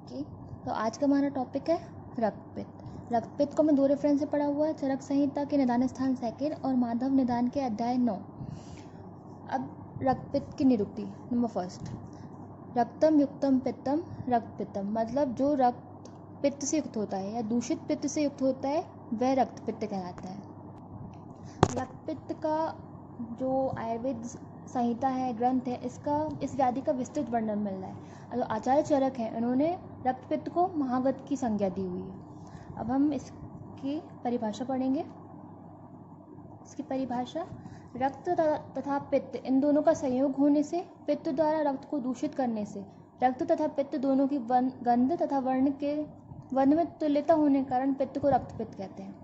Okay, तो आज का हमारा टॉपिक है रक्तपित्त। रक्तपित्त को मैं दो रेफरेंस से पढ़ा हुआ है, चरक संहिता के निदान स्थान 2 और माधव निदान के अध्याय 9। अब रक्तपित्त की निरुक्ति। नंबर 1, रक्तम युक्तम पित्तम रक्तपित्तम, मतलब जो रक्त पित्त से युक्त होता है या दूषित पित्त से युक्त होता है वह रक्तपित्त कहलाता है। रक्तपित्त का जो आयुर्वेद संहिता है, ग्रंथ है, इस व्याधि का विस्तृत वर्णन मिल रहा है। जो आचार्य चरक हैं उन्होंने रक्तपित्त को महागत की संज्ञा दी हुई है। अब हम इसकी परिभाषा पढ़ेंगे। इसकी परिभाषा, रक्त तथा पित्त इन दोनों का संयोग होने से, पित्त द्वारा रक्त को दूषित करने से, रक्त तथा पित्त दोनों की गंध तथा वर्ण में तुल्यता होने के कारण पित्त को रक्तपित्त कहते हैं।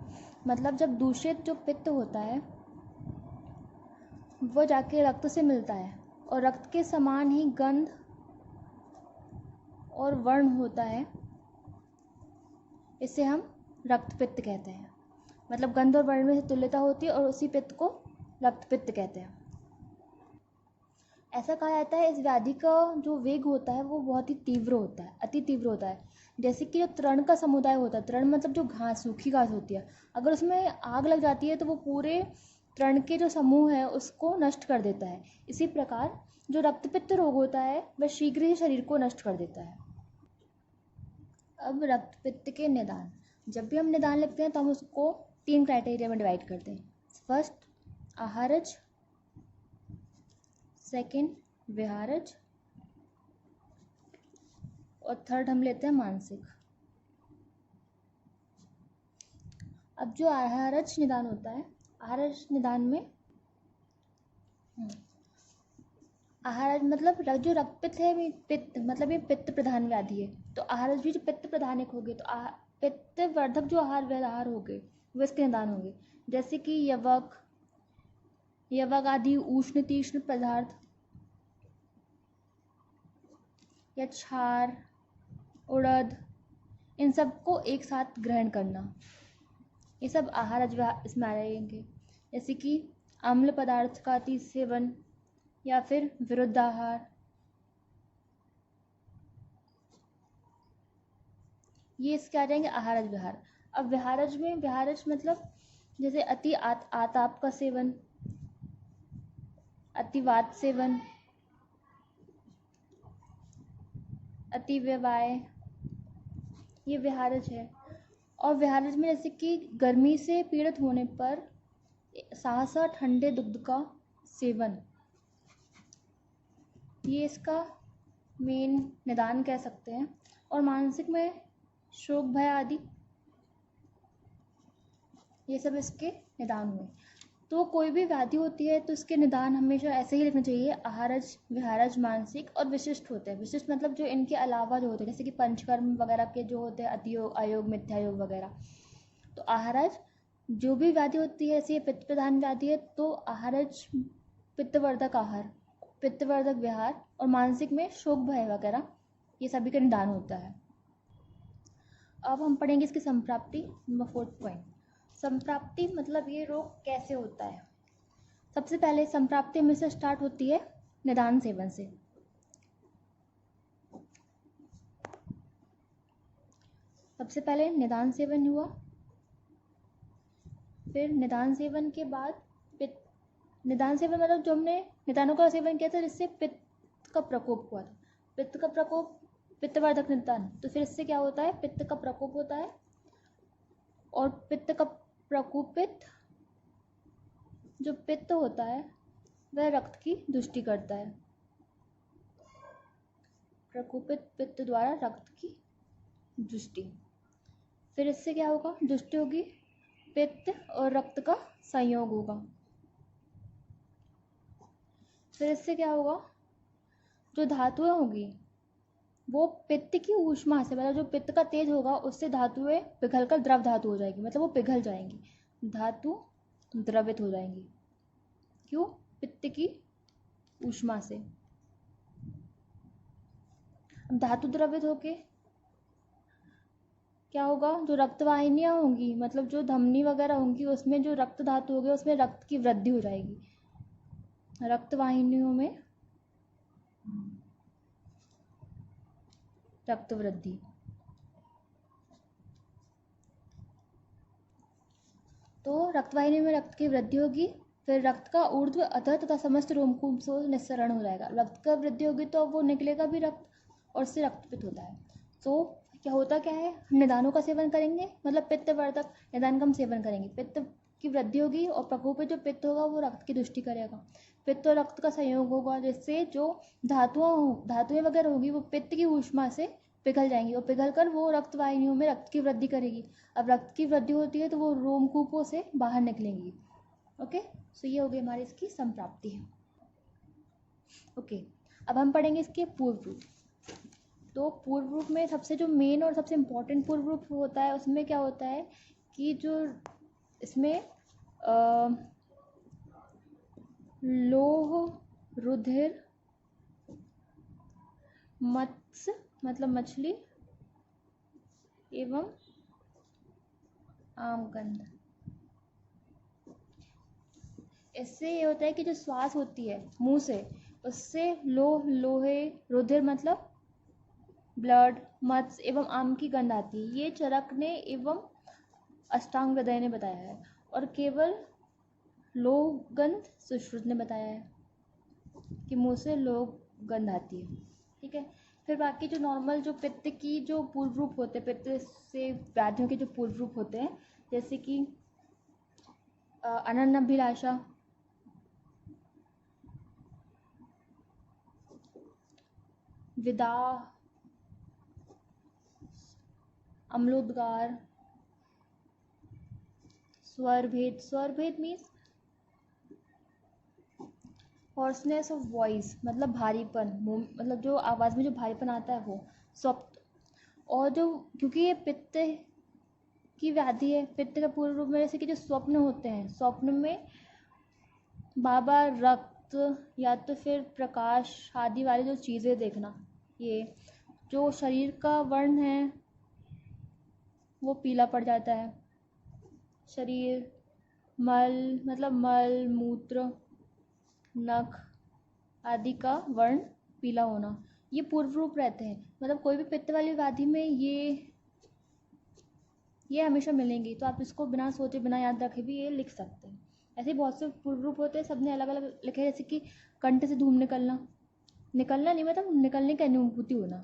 मतलब जब दूषित जो पित्त होता है वो जाके रक्त से मिलता है और रक्त के समान ही गंध और वर्ण होता है, इसे हम रक्तपित्त कहते हैं। मतलब गंध और वर्ण में तुल्यता होती है और उसी पित्त को रक्तपित्त कहते हैं। ऐसा कहा जाता है इस व्याधि का जो वेग होता है वो बहुत ही तीव्र होता है, अति तीव्र होता है। जैसे कि जो तृण का समुदाय होता है, तृण मतलब जो घास, सूखी घास होती है, अगर उसमें आग लग जाती है तो वो पूरे तृण के जो समूह है उसको नष्ट कर देता है। इसी प्रकार जो रक्तपित्त रोग होता है वह शीघ्र ही शरीर को नष्ट कर देता है। अब रक्तपित्त के निदान। जब भी हम निदान लिखते हैं तो हम उसको 3 क्राइटेरिया में डिवाइड करते हैं। फर्स्ट आहारज, सेकंड विहारज और थर्ड हम लेते हैं मानसिक। अब जो आहारज निदान होता है, आहारज निदान में आहारज मतलब जो रक्तपित्त है, पित्त मतलब ये पित्त प्रधान व्याधि है, तो आहारज भी जो पित्त प्रधानिक हो गए, तो पित्त वर्धक जो आहार व्यवहार हो गए वो इसके निदान होंगे। जैसे कि यवक आदि उष्ण तीक्ष्ण पदार्थ या क्षार, उड़द, इन सबको एक साथ ग्रहण करना, ये सब आहारज इसमें आ जाएंगे। जैसे कि अम्ल पदार्थ का अति सेवन या फिर विरुद्ध आहार, ये इसके आ जाएंगे आहारज विहार। अब विहारज में, विहारज मतलब जैसे अति आताप का सेवन, अतिवात सेवन, अति व्यवाय, ये विहारज है। और विहारज में जैसे कि गर्मी से पीड़ित होने पर सहसा ठंडे दुग्ध का सेवन, ये इसका मेन निदान कह सकते हैं। और मानसिक में शोक भय आदि, ये सब इसके निदान हुए। तो कोई भी व्याधि होती है तो इसके निदान हमेशा ऐसे ही लिखने चाहिए, आहारज विहारज मानसिक और विशिष्ट होते हैं। विशिष्ट मतलब जो इनके अलावा जो होते हैं, जैसे कि पंचकर्म वगैरह के जो होते हैं, अतियोग, अयोग, मिथ्यायोग वगैरह। तो आहारज जो भी व्याधि होती है, ऐसी पित्त प्रधान व्याधि है तो आहारज पित्तवर्धक आहार, पित्तवर्धक विहार, और मानसिक में शोक भय वगैरह, ये सभी का निदान होता है। अब हम पढ़ेंगे इसकी संप्राप्ति। नंबर 4 पॉइंट, संप्राप्ति मतलब ये रोग कैसे होता है। सबसे पहले संप्राप्ति हमेशा स्टार्ट होती है निदान सेवन से। सबसे पहले निदान सेवन हुआ, फिर निदान सेवन के बाद पित्त, निदान सेवन मतलब जो हमने निदानों का सेवन किया था जिससे पित्त का प्रकोप हुआ था, पित्त का प्रकोप, पित्तवर्धक निदान, तो फिर इससे क्या होता है, पित्त का प्रकोप होता है और पित्त का प्रकोपित जो पित्त होता है वह रक्त की दुष्टि करता है। प्रकोपित पित्त द्वारा रक्त की दुष्टि, फिर इससे क्या होगा, दुष्टि होगी, पित्त और रक्त का संयोग होगा। फिर इससे क्या होगा, जो धातुएं होगी वो पित्त की ऊष्मा से, मतलब जो पित्त का तेज होगा उससे धातुएं पिघलकर द्रव धातु हो जाएगी, मतलब वो पिघल जाएंगी, धातु द्रवित हो जाएंगी। क्यों, पित्त की ऊष्मा से। अब धातु द्रवित होके क्या होगा, जो रक्तवाहिनियाँ होंगी, मतलब जो धमनी वगैरह होंगी, उसमें जो रक्त धातु होगी उसमें रक्त की वृद्धि हो जाएगी, रक्तवाहिनियों में रक्त वृद्धि। तो रक्तवाहिनी में रक्त की वृद्धि होगी, फिर रक्त का ऊर्ध्व अधः तथा समस्त रोमकूप से निस्सरण हो जाएगा। रक्त का वृद्धि होगी तो वो निकलेगा भी रक्त, और इससे रक्तपित्त होता है। तो क्या होता क्या है, हम निदानों का सेवन करेंगे, मतलब पित्तवर्धक निदान का हम सेवन करेंगे। पित्त की वृद्धि होगी और प्रकोपित जो पित्त होगा वो रक्त की दुष्टि करेगा। पित्त और रक्त का संयोग होगा, जिससे जो धातुएं वगैरह होगी वो पित्त की ऊष्मा से पिघल जाएंगी, और पिघल कर वो रक्त वाहिनियों में रक्त की वृद्धि करेगी। अब रक्त की वृद्धि होती है तो वो रोमकूपों से बाहर निकलेंगी। ओके, सो ये हो गई हमारी इसकी संप्राप्ति है। ओके, अब हम पढ़ेंगे इसके पूर्व रूप। तो पूर्व रूप में सबसे जो मेन और सबसे इम्पोर्टेंट पूर्व रूप होता है, उसमें क्या होता है कि जो इसमें लोह, रुधिर, मत्स्य मतलब मछली, एवं आमगंध, इससे ये होता है कि जो श्वास होती है मुंह से, उससे लोहे, रुधिर मतलब ब्लड, मत्स्य एवं आम की गंध आती है। ये चरक ने एवं अष्टांग हृदय ने बताया है, और केवल लोह गंध सुश्रुत ने बताया है कि मुंह से लोह गंध आती है। ठीक है, फिर बाकी जो नॉर्मल जो पित्त की जो पूर्व रूप होते हैं, पित्त से व्याधियों के जो पूर्व रूप होते हैं, जैसे कि अनन्नाभिलाषा, विदाह, अम्लोदगार, स्वरभेद मीन्स हॉर्सनेस ऑफ वॉइस मतलब भारीपन, मतलब जो आवाज़ में जो भारीपन आता है वो स्वप्न। और जो क्योंकि ये पित्त की व्याधि है, पित्त का पूर्व रूप में जैसे कि जो स्वप्न होते हैं, स्वप्न में बाबा रक्त या तो फिर प्रकाश आदि वाली जो चीज़ें देखना, ये जो शरीर का वर्ण है वो पीला पड़ जाता है। शरीर, मल मतलब मल मूत्र, नख आदि का वर्ण पीला होना, ये पूर्व रूप रहते हैं। मतलब कोई भी पित्त वाली व्याधि में ये हमेशा मिलेंगी, तो आप इसको बिना सोचे बिना याद रखे भी ये लिख सकते हैं। ऐसे बहुत से पूर्व रूप होते हैं, सबने अलग अलग लिखे हैं, जैसे कि कंठ से धूम निकलना नहीं मतलब निकलने की अनुभूति होना,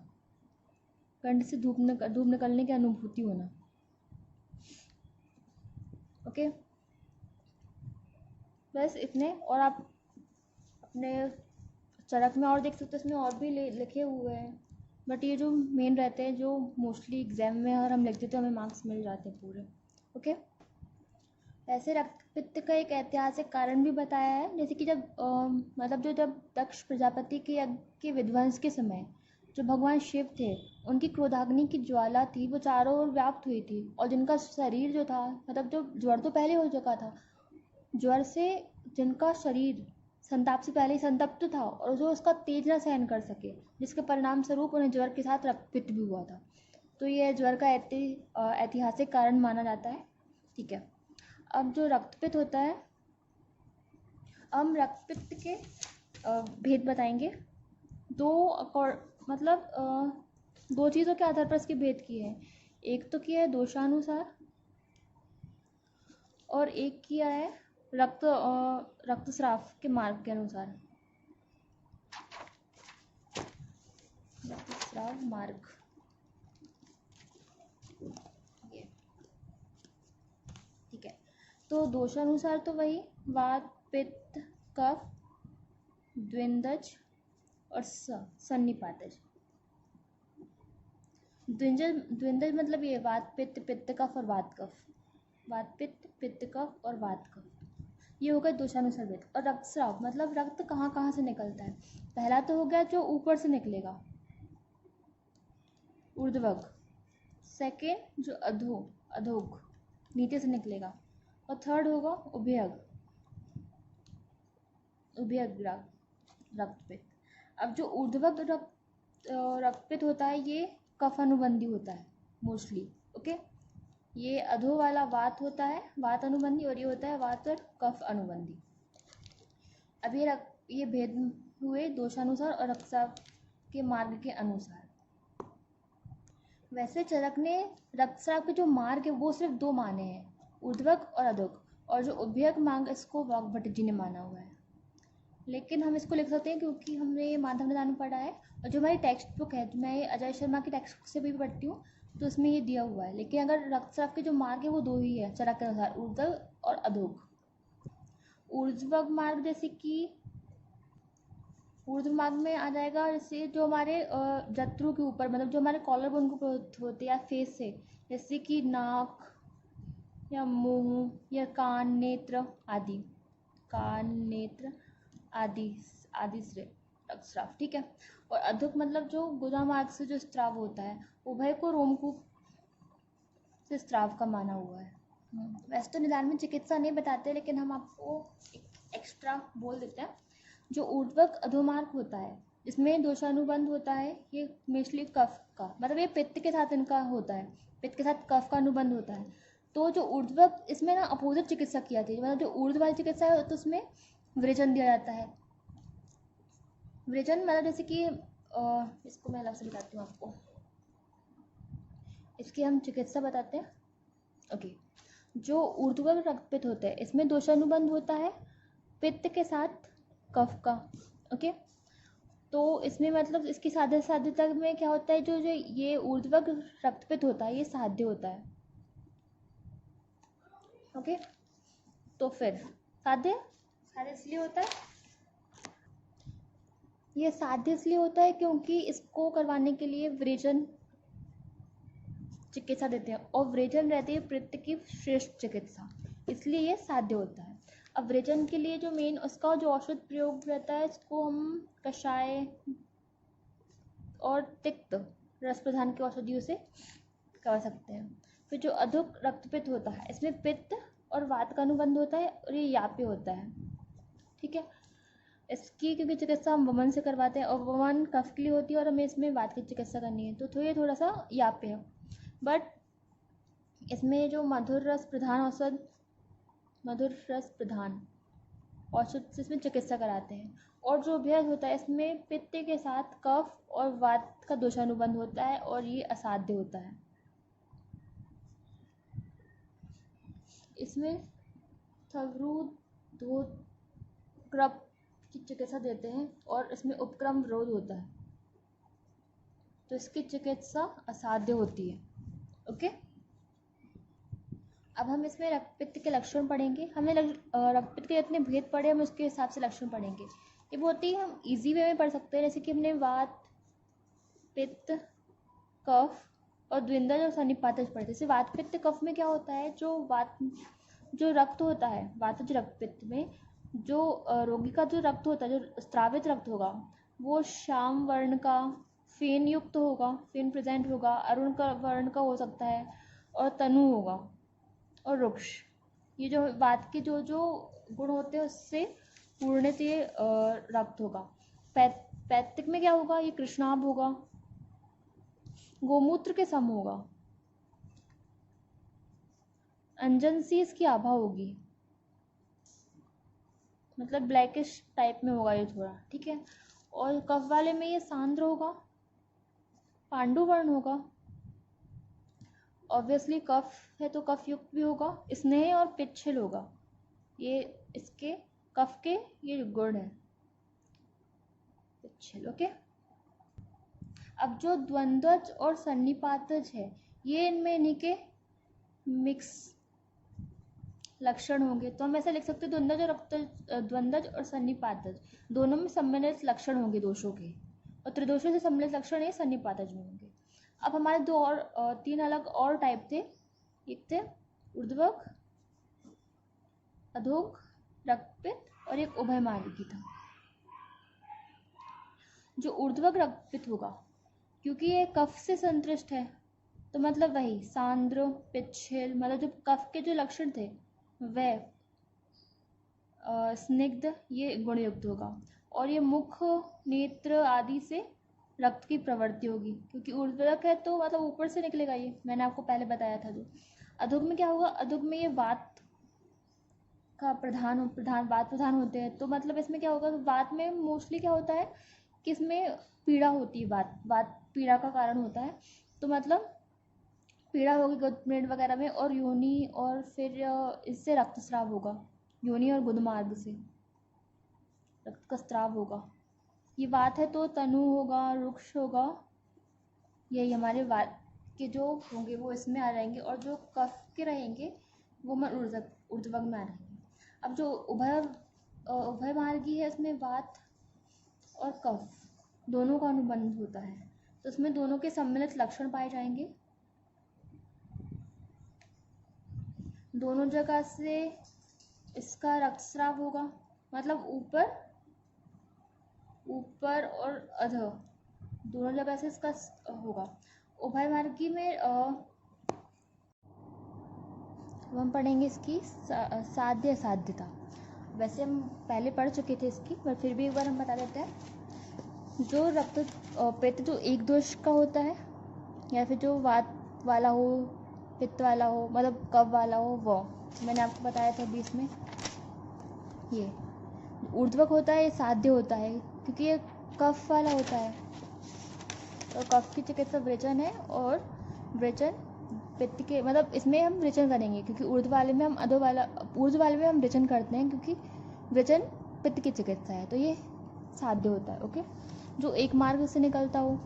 कंठ से धूप निकलने की अनुभूति होना। ओके, बस इतने। और आप अपने चरक में और देख सकते हो, इसमें और भी लिखे हुए हैं, बट ये जो मेन रहते हैं, जो मोस्टली एग्जाम में अगर हम लिखते तो हमें मार्क्स मिल जाते हैं पूरे। ओके, ऐसे रक्तपित्त का एक ऐतिहासिक कारण भी बताया है, जैसे कि जब दक्ष प्रजापति के यज्ञ के विध्वंस के समय जो भगवान शिव थे, उनकी क्रोधाग्नि की ज्वाला थी, वो चारों ओर व्याप्त हुई थी, और जिनका शरीर जो था, मतलब जो ज्वर तो पहले हो चुका था, ज्वर से जिनका शरीर संताप से पहले ही संतप्त था, और जो उसका तेज न सहन कर सके, जिसके परिणाम स्वरूप उन्हें ज्वर के साथ रक्तपित्त भी हुआ था। तो ये ज्वर का ऐतिहासिक कारण माना जाता है। ठीक है, अब जो रक्तपित्त होता है, हम रक्तपित्त के भेद बताएंगे। दो चीज़ों के आधार पर इसके भेद किए हैं। एक तो किया है दोषानुसार, और एक किया है रक्तस्राव के मार्ग के अनुसार। रक्तस्राव मार्ग, ये ठीक है। तो दोषानुसार तो वही वात, पित्त, कफ, द्विंदज और सन्निपातज। द्विंदज मतलब ये वात पित्त, पित्त कफ और वात कफ, वात पित्त, पित्त कफ और वात कफ, ये हो गया दोषानुसार भेद। और रक्तस्राव मतलब रक्त कहाँ कहाँ से निकलता है। पहला तो हो गया जो ऊपर से निकलेगा, ऊर्ध्वग। सेकेंड जो अधोग नीचे से निकलेगा, और थर्ड होगा उभयग रक्तपित्त। अब जो ऊर्ध्वग रक्तपित्त होता है, ये कफ अनुबंधी होता है मोस्टली। ओके, ये अधो वाला वात होता है, वात अनुबंधी, और ये होता है वात और कफ अनुबंधी। अब ये भेद हुए दोषानुसार और रक्तस्राव के मार्ग के अनुसार। वैसे चरक ने रक्तस्राव के जो मार्ग है वो सिर्फ दो माने हैं, ऊर्ध्वक और अधोग। और जो उभयक मार्ग इसको वाग्भट जी ने माना हुआ है। लेकिन हम इसको लिख सकते हैं क्योंकि हमने ये माधव निदान में पढ़ा है, और जो हमारी टेक्स्ट बुक है, मैं ये अजय शर्मा की टेक्स्ट बुक से भी पढ़ती हूँ, तो उसमें ये दिया हुआ है। लेकिन अगर रक्तस्राव के जो मार्ग है वो दो ही है चरक के अनुसार, ऊर्ध्व और अधोग। ऊर्ध्व मार्ग जैसे कि ऊर्ध्व मार्ग में आ जाएगा जैसे जो हमारे जत्रु के ऊपर, मतलब जो हमारे कॉलर बोन के ऊपर होते हैं या फेस से, जैसे कि नाक या मुंह या कान, नेत्र आदि, कान, नेत्र आदि आदि से रक्तस्राव, ठीक है। और अधोक मतलब जो गुदा मार्ग से जो स्राव होता है, उभय को रोमकूप से स्राव का माना हुआ है। वैसे तो निदान में चिकित्सा नहीं बताते, लेकिन हम आपको एक एक्स्ट्रा बोल देते हैं। जो ऊर्ध्वक अधोमार्ग होता है, इसमें दोषानुबंध होता है, ये मेनली कफ का, मतलब ये पित्त के साथ इनका होता है, पित्त के साथ कफ का अनुबंध होता है। तो जो ऊर्ध्वक, इसमें ना अपोजिट चिकित्सा की जाती है, मतलब जो ऊर्ध्व वाली चिकित्सा है तो उसमें विरेचन दिया जाता है। विरेचन मतलब जैसे कि इसको मैं अलग से बताती हूँ आपको, इसकी हम चिकित्सा बताते हैं। ओके, जो ऊर्ध्वक रक्तपित्त होता है इसमें दोषानुबंध होता है पित्त के साथ कफ का। ओके, तो इसमें मतलब इसकी साध्यता में क्या होता है, जो जो ये ऊर्ध्वक रक्तपित्त होता है ये साध्य होता है। ओके, तो फिर साध्य इसलिए होता है, ये साध्य इसलिए होता है क्योंकि इसको करवाने के लिए विरेचन चिकित्सा देते हैं, और विरेचन रहती है पित्त की श्रेष्ठ चिकित्सा, इसलिए ये साध्य होता है। अब विरेचन के लिए जो मेन उसका जो औषध प्रयोग रहता है, इसको हम कषाय और तिक्त रस प्रधान की औषधियों से कर सकते हैं। फिर जो अधोक रक्तपित्त होता है, इसमें पित्त और वात का अनुबंध होता है, और ये याप्य होता है, ठीक है। इसकी क्योंकि चिकित्सा हम वमन से करवाते हैं, और वमन कफ के लिए होती है, और हमें इसमें वात की चिकित्सा करनी है, तो ये थोड़ा सा याप्य है। बट इसमें जो मधुर रस प्रधान औषध से इसमें चिकित्सा कराते हैं। और जो अभ्यास होता है इसमें पित्त के साथ कफ और वात का दोषानुबंध होता है, और ये असाध्य होता है। इसमें थवरूधोक्रम की चिकित्सा देते हैं, और इसमें उपक्रम विरोध होता है, तो इसकी चिकित्सा असाध्य होती है। ओके, अब हम इसमें रक्तपित्त के लक्षण पढ़ेंगे। हमें रक्तपित्त के जितने भेद पढ़े हम उसके हिसाब से लक्षण पढ़ेंगे। ये बहुत ही हम इजी वे में पढ़ सकते हैं, जैसे कि हमने वात, पित्त, कफ और द्विंदज और सन्निपातज पढ़े। जैसे वात पित्त कफ में क्या होता है, जो रक्त होता है वातज रक्तपित्त में, जो रोगी का जो रक्त होता है, जो स्रावित रक्त होगा, वो श्याम वर्ण का, फेन युक्त होगा, फेन प्रेजेंट होगा, अरुण का वर्ण का हो सकता है, और तनु होगा, और रुक्ष। ये जो वात के जो जो गुण होते हैं उससे पूर्णित ये रक्त होगा। पैतृक में क्या होगा, ये कृष्णाभ होगा, गोमूत्र के सम होगा, अंजन सी इसकी आभा होगी, मतलब ब्लैकिश टाइप में होगा ये थोड़ा, ठीक है। और कफ वाले में ये सांद्र होगा, पांडु वर्ण होगा। ऑब्वियसली कफ है तो कफ युक्त भी होगा, स्नेह और पिच्छल होगा, ये इसके कफ के ये गुण है, पिच्छल। ओके, अब जो द्वंद्वज और सन्निपातज है, ये इनमें इन्हीं के मिक्स लक्षण होंगे। तो हम ऐसा लिख सकते हैं, द्वंद्वज और सन्निपातज दोनों में सम्मिलित लक्षण होंगे दोषों के, और त्रिदोषों से सम्मिलित लक्षण ये सन्निपातज में होंगे। अब हमारे दो और तीन अलग और टाइप थे, एक थे ऊर्ध्वक अधोक रक्तपित्त, और एक उभय मार्गी था। जो ऊर्ध्वक रक्तपित्त होगा, क्योंकि ये कफ से संतृष्ट है, तो मतलब वही सांद्र, पिच्छल, मतलब जो कफ के जो लक्षण थे वह स्निग्ध, ये गुणयुक्त होगा, और ये मुख, नेत्र आदि से रक्त की प्रवृत्ति होगी, क्योंकि ऊर्ध्वक है तो मतलब ऊपर से निकलेगा, ये मैंने आपको पहले बताया था। जो अधोग में क्या होगा, अधोग में ये वात का वात प्रधान होते हैं, तो मतलब इसमें क्या होगा, वात में मोस्टली क्या होता है कि इसमें पीड़ा होती है, वात पीड़ा का कारण होता है, तो मतलब पीड़ा होगी गुदमेड़ वगैरह में, और योनि, और फिर इससे रक्तस्राव होगा, योनि और गुदमार्ग से रक्त का स्राव होगा। ये वात है तो तनु होगा, वृक्ष होगा, यही हमारे वात के जो होंगे वो इसमें आ जाएंगे, और जो कफ के रहेंगे वो हमारे ऊर्ध्वक में आ रहेंगे। अब जो उभय मार्गी है, इसमें वात और कफ दोनों का अनुबंध होता है, तो इसमें दोनों के सम्मिलित लक्षण पाए जाएंगे। दोनों जगह से इसका रक्तस्राव होगा, मतलब ऊपर और अधः दोनों जगह से इसका होगा। उभय मार्गी में हम पढ़ेंगे इसकी साध्य साध्यता। वैसे हम पहले पढ़ चुके थे इसकी, पर फिर भी एक बार हम बता देते हैं। जो रक्त पित्त जो एक दोष का होता है, या फिर जो वात वाला हो, पित्त वाला हो, मतलब कफ वाला हो, वो मैंने आपको बताया था बीच में। ये ऊर्ध्वक होता है, ये साध्य होता है, क्योंकि ये कफ वाला होता है। तो कफ की चिकित्सा विरेचन है, और विरेचन पित्त के, मतलब इसमें हम विरेचन करेंगे, क्योंकि ऊर्ध्व वाले में हम विरेचन करते हैं, क्योंकि विरेचन पित्त की चिकित्सा है। तो ये साध्य होता है। ओके, जो एक मार्ग से निकलता हो।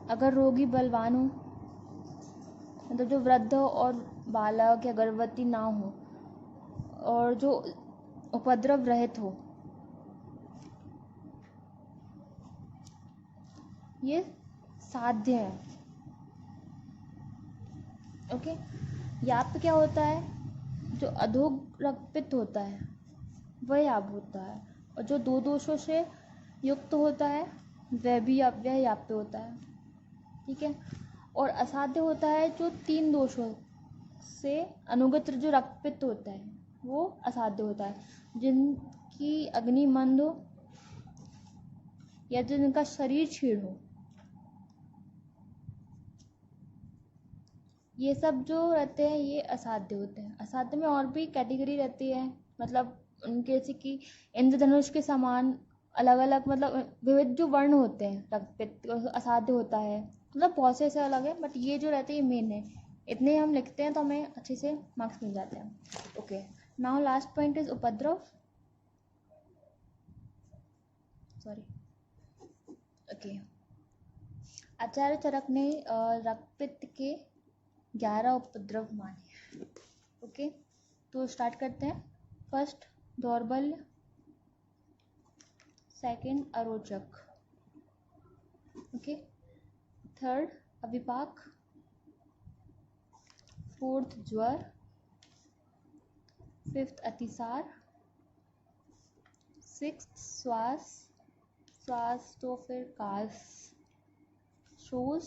अगर रोगी बलवान हो, मतलब जो वृद्ध और बालक या गर्भवती ना हो, और जो उपद्रव रहित हो, ये साध्य है। ओके, याप्त क्या होता है? जो अधोग रक्तपित्त होता है वह याप होता है, और जो दो दोषों से युक्त होता है वह याप्त होता है। ठीक है, और असाध्य होता है जो तीन दोषों से अनुगत जो रक्तपित्त होता है वो असाध्य होता है, जिनकी अग्नि मंद हो या जिनका शरीर क्षीण हो। ये सब जो रहते हैं ये असाध्य होते हैं। असाध्य में और भी कैटेगरी रहती है, मतलब उनके जैसे कि इंद्रधनुष के समान अलग अलग, मतलब विविध जो वर्ण होते हैं रक्तपित्त असाध्य होता है, मतलब बहुत से ऐसे अलग है, बट ये जो रहते हैं ये मेन है। इतने हम लिखते हैं तो हमें अच्छे से मार्क्स मिल जाते हैं। Okay, now last point is उपद्रव। Sorry, okay. आचार्य चरक ने रक्तपित्त के 11 उपद्रव माने। ओके, तो स्टार्ट करते हैं। फर्स्ट दौर्बल्य, सेकंड अरोचक, ओके, थर्ड अविपाक, फोर्थ ज्वर, फिफ्थ अतिसार, सिक्स्थ श्वास तो फिर कास, शोष,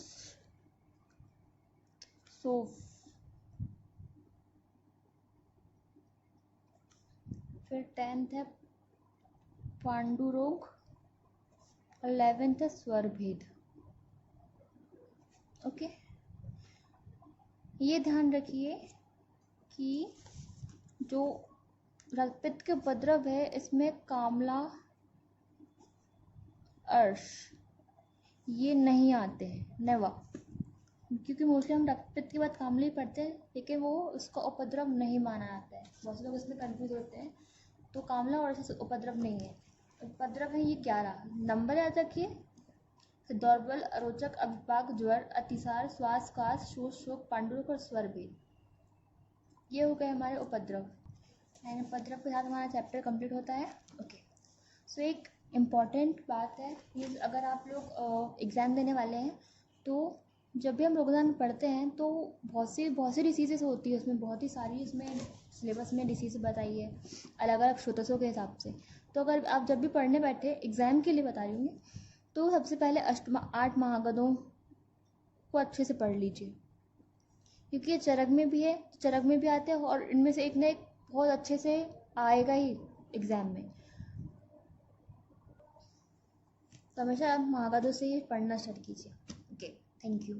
सोफ, फिर 10th है पांडुरोग, 11th है स्वर भेद। ओके, ये ध्यान रखिए कि जो रक्तपित्त के उपद्रव है इसमें कामला, अर्श ये नहीं आते हैं, नेवर, क्योंकि मोस्टली हम रक्तपित्त के बाद कामला ही पढ़ते हैं, लेकिन वो उसका उपद्रव नहीं माना जाता है। बहुत से लोग इसमें कंफ्यूज होते हैं, तो कामला और ऐसे उपद्रव नहीं है। उपद्रव है ये 11, नंबर याद रखिए। दौर्बल, अरोचक, अविपाक, ज्वर, अतिसार, श्वास, कास, शोष, शोक, पांडुरोग और स्वर भेद, ये हो गए हमारे उपद्रव। एंड उपद्रव के साथ हमारा चैप्टर कंप्लीट होता है। ओके, सो एक इम्पॉर्टेंट बात है कि अगर आप लोग एग्ज़ाम देने वाले हैं तो जब भी हम रोगान पढ़ते हैं तो बहुत सी डिसीज़ेस होती है उसमें, बहुत ही सारी इसमें सिलेबस में डिसीज़ बताई है अलग अलग स्रोतों के हिसाब से। तो अगर आप जब भी पढ़ने बैठे, एग्ज़ाम के लिए बता रही हूँ, तो सबसे पहले 8 महागणों को अच्छे से पढ़ लीजिए, क्योंकि ये चरक में भी है, चरक में भी आते हैं, और इनमें से एक ना एक बहुत अच्छे से आएगा ही एग्ज़ाम में। तो हमेशा आप महागणों से ही पढ़ना स्टार्ट कीजिए। Okay, thank you.